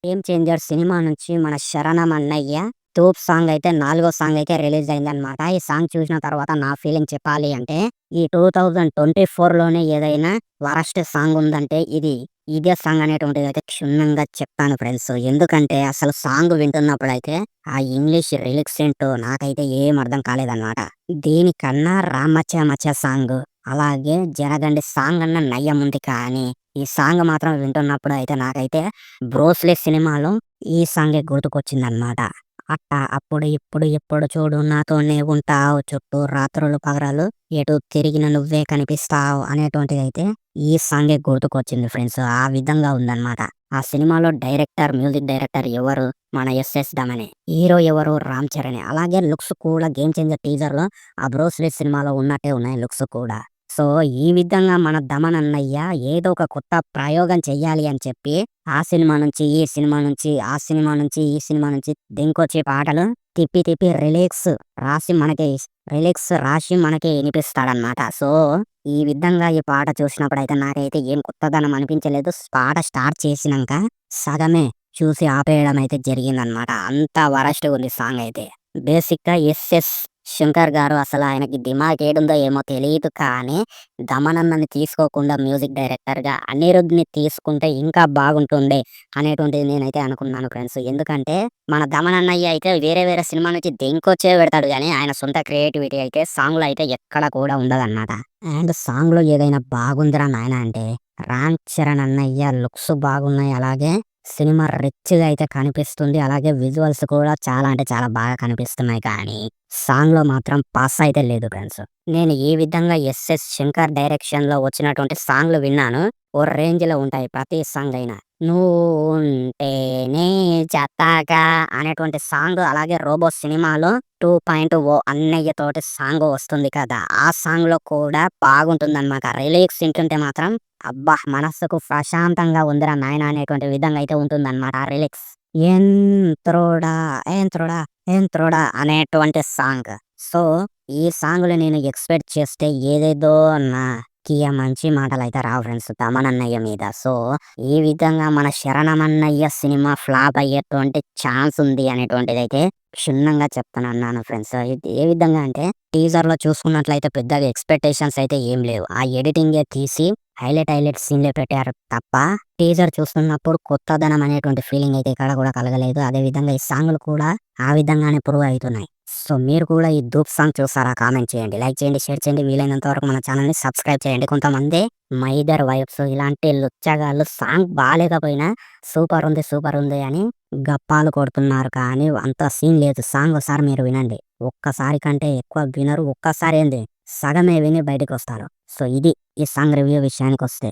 Game changer cinema నుంచి మన 'శరణం అన్నయ్య' తోప్ సాంగ్ అయితే నాలుగో సాంగ్ అయితే రిలీజ్ అయిందనమాట. ఈ సాంగ్ చూసిన తర్వాత నా ఫీలింగ్ చెప్పాలి అంటే, ఈ 2024లోనే ఏదైనా వరస్ట్ సాంగ్ ఉందంటే ఇదే సాంగ్ అనేటువంటిదైతే క్షుణ్ణంగా చెప్తాను ఫ్రెండ్స్. ఎందుకంటే అసలు సాంగ్ వింటున్నప్పుడైతే ఆ ఇంగ్లీష్ లిరిక్స్ ఏంటో నాకైతే ఏం అర్థం కాలేదనమాట. దీనికన్నా 'రామచ్చ మచ్చ' సాంగ్, అలాగే 'జనగండి' సాంగ్ అన్న నయ్యం ఉంది, కానీ ఈ సాంగ్ మాత్రం వింటున్నప్పుడు అయితే నాకైతే 'బ్రోస్లీ' సినిమాలో ఈ సాంగే గుర్తుకొచ్చిందనమాట. అప్పుడు ఇప్పుడు ఎప్పుడు చూడు నాతోనే ఉంటావు, చుట్టూ రాత్రులు పగలు ఎటు తిరిగిన నువ్వే కనిపిస్తావు అనేటువంటిదైతే ఈ సాంగే గుర్తుకొచ్చింది ఫ్రెండ్స్. ఆ విధంగా ఉందన్నమాట. ఆ సినిమాలో మ్యూజిక్ డైరెక్టర్ ఎవరు? మన 'ఎస్ఎస్ దమనే'. హీరో ఎవరు? 'రామ్ చరణే'. అలాగే లుక్స్ కూడా 'గేమ్ చేంజర్' టీజర్‌లో ఆ 'బ్రూస్ లీ' సినిమాలో ఉన్నట్టే ఉన్నాయి లుక్స్ కూడా. సో, ఈ విధంగా మన దమన్ అన్నయ్య ఏదో ఒక కొత్త ప్రయోగం చెయ్యాలి అని చెప్పి ఆ సినిమా నుంచి, ఈ సినిమా నుంచి, ఆ సినిమా నుంచి, ఈ సినిమా నుంచి దెంకొచ్చే పాటలు తిప్పి తిప్పి రిలిక్స్ రాసి మనకి ఇనిపిస్తాడనమాట. సో, ఈ విధంగా ఈ పాట చూసినప్పుడైతే నాకైతే ఏం కొత్తదనం అనిపించలేదు. పాట స్టార్ట్ చేసినంక సగమే చూసి ఆపేయడం అయితే జరిగిందనమాట. అంత వరస్ట్‌గుంది సాంగ్ అయితే. బేసిక్‌గా 'ఎస్ఎస్ శంకర్' గారు అసలు ఆయనకి దిమాగ్ ఏడుందో ఏమో తెలీదు, కానీ దమనన్నని తీసుకోకుండా మ్యూజిక్ డైరెక్టర్‌గా అనిరుద్‌ని తీసుకుంటే ఇంకా బాగుంటుండే అనేటువంటిది నేనైతే అనుకున్నాను ఫ్రెండ్స్. ఎందుకంటే మన దమన్ అన్నయ్య అయితే వేరే వేరే సినిమా నుంచి దెంకొచ్చే పెడతాడు గానీ, ఆయన సొంత క్రియేటివిటీ అయితే సాంగ్‌లో అయితే ఎక్కడ కూడా ఉండదన్నమాట. అండ్ సాంగ్‌లో ఏదైనా బాగుందిరా నాయనా అంటే 'రామ్ చరణ్' అన్నయ్య లుక్స్ బాగున్నాయి. అలాగే సినిమా రిచ్‌గా అయితే కనిపిస్తుంది. అలాగే విజువల్స్ కూడా చాలా అంటే చాలా బాగా కనిపిస్తున్నాయి, కానీ సాంగ్‌లో మాత్రం పాస్ అయితే లేదు ఫ్రెండ్స్. నేను ఈ విధంగా 'ఎస్ఎస్ శంకర్' డైరెక్షన్‌లో వచ్చినటువంటి సాంగ్‌లు విన్నాను. ఓ రేంజ్‌లో ఉంటాయి ప్రతి సాంగ్ అయినా. 'నువ్వు ఉంటేనే జతగా' అనేటువంటి సాంగ్, అలాగే 'రోబో' సినిమాలో 2.0 అన్నయ్యతోటి సాంగ్ వస్తుంది కదా! ఆ సాంగ్‌లో కూడా బాగుంటుందనమాట. లిరిక్స్ వింటుంటే మాత్రం అబ్బా! మనస్సుకు ప్రశాంతంగా ఉందిరా నాయనా అనేటువంటి విధంగా అయితే ఉంటుందనమాట ఆ లిరిక్స్. 'ఎంత్రోడా ఏంత్రోడా ఏంత్రోడా' అనేటువంటి సాంగ్. సో, ఈ సాంగ్‌లో నేను ఎక్స్‌పెక్ట్ చేస్తే ఏదేదో నాకి మంచి మాటలైతే రావు ఫ్రెండ్స్ తమన్ అన్నయ్య మీద. సో, ఈ విధంగా మన 'శరణమన్నయ్య' సినిమా ఫ్లాప్ అయ్యేటువంటి ఛాన్స్ ఉంది అనేటువంటిదైతే క్షుణ్ణంగా చెప్తానన్నాను ఫ్రెండ్స్. ఇది ఏ విధంగా అంటే, టీజర్‌లో చూసుకున్నట్లయితే పెద్దగా ఎక్స్‌పెక్టేషన్స్ అయితే ఏం లేవు. ఆ ఎడిటింగే తీసి హైలైట్ సీన్‌లే పెట్టారు తప్ప, టీజర్ చూస్తున్నప్పుడు కొత్తదనం అనేటువంటి ఫీలింగ్ అయితే ఎక్కడ కూడా కలగలేదు. అదే విధంగా ఈ సాంగ్‌లు కూడా ఆ విధంగానే ప్రూవ్ అయితున్నాయి. సో, మీరు కూడా ఈ 'ధూప్' సాంగ్ చూసారా? కామెంట్ చేయండి, లైక్ చేయండి, షేర్ చేయండి. వీలైనంత వరకు మన ఛానెల్‌ని సబ్స్క్రైబ్ చేయండి. కొంతమంది 'మైదర్ వైబ్స్' ఇలాంటి లుచ్చగాళ్ళు సాంగ్ బాలేకపోయినా సూపర్ ఉంది అని గప్పాలు కొడుతున్నారు, కానీ అంత సీన్ లేదు. సాంగ్ ఒకసారి మీరు వినండి. ఒక్కసారి కంటే ఎక్కువ వినరు. ఒక్కసారేంది, సగమే విని బయటికొస్తారు. సో, ఇది ఈ సాంగ్ రివ్యూ విషయానికొస్తే.